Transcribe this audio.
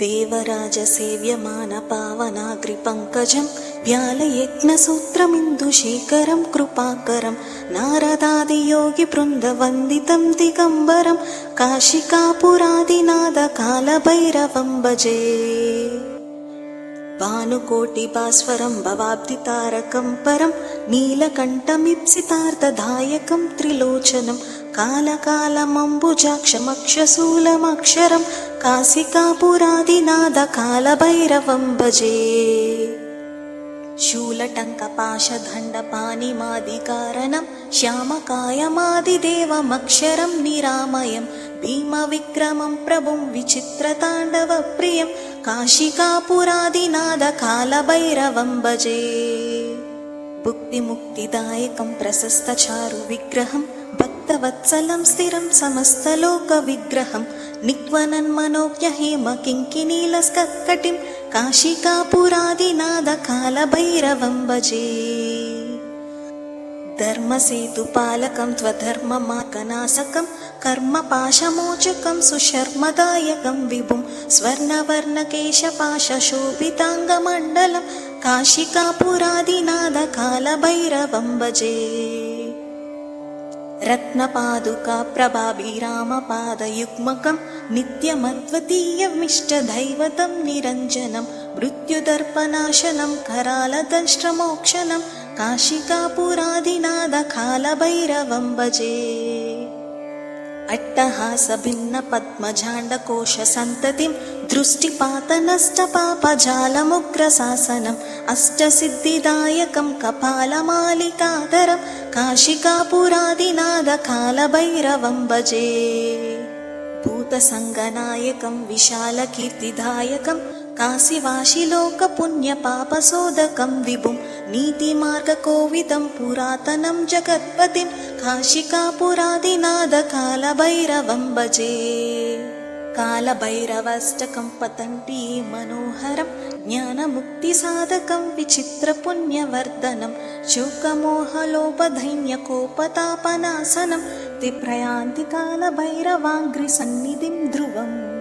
देवराजसेव्यमानपावनाग्रिपङ्कजं व्यालयज्ञसूत्रमिन्दुशेखरं कृपाकरं नारदादियोगिवृन्दवन्दितं दिगम्बरं काशिकापुरादिनाथकालभैरवं भजे। भानुकोटिभास्वरं भवाब्धितारकं परं नीलकण्ठमीप्सितार्थदायकं त्रिलोचनं कालकालमम्बुजाक्षमक्षशूलमक्षरं काशिकापुरादिनाथकालभैरवं भजे। शूलटङ्कपाशदण्डपाणिमादिकारणं श्यामकायमादिदेवमक्षरं निरामयं भीमविक्रमं प्रभुं विचित्रताण्डवप्रियं काशिकापुरादिनाथकालभैरवं भजे। भुक्तिमुक्तिदायकं प्रशस्तचारुविग्रहं भक्तवत्सलं स्थिरं समस्तलोकविग्रहं निक्वनन्मनोज्ञहेमकिङ्किणीलस्कत्कटिं काशिकापुरादिनाथकालभैरवं भजे। धर्मसेतुपालकं त्वधर्ममार्गनाशकं कर्मपाशमोचकं सुशर्मदायकं विभुं स्वर्णवर्णकेशपाशशोभिताङ्गमण्डलं काशिकापुरादिनाथकालभैरवं भजे। रत्नपादुकाप्रभाभिरामपादयुग्मकं नित्यमद्वितीयमिष्टदैवतं निरञ्जनं मृत्युदर्पनाशनं करालदंष्ट्रमोक्षणं काशिकापुरादिनाथकालभैरवं भजे। अट्टहासभिन्नपद्मजाण्डकोशसन्ततिं दृष्टिपातनष्टपापजालमुग्रशासनम् अष्टसिद्धिदायकं कपालमालिकाधरं काशिकापुरादिनाथकालभैरवं भजे। भूतसङ्गनायकं विशालकीर्तिदायकं काशीवासिलोकपुण्यपापशोधकं विभुं नीतिमार्गकोविदं पुरातनं जगत्पतिं काशिकापुरादिनाथकालभैरवं भजे। कालभैरवाष्टकं पतन्ति मनोहरं ज्ञानमुक्तिसाधकं विचित्रपुण्यवर्धनं शोकमोहलोभदैन्यकोपतापनाशनं ते प्रयान्ति कालभैरवाङ्घ्रिसन्निधिं ध्रुवम्।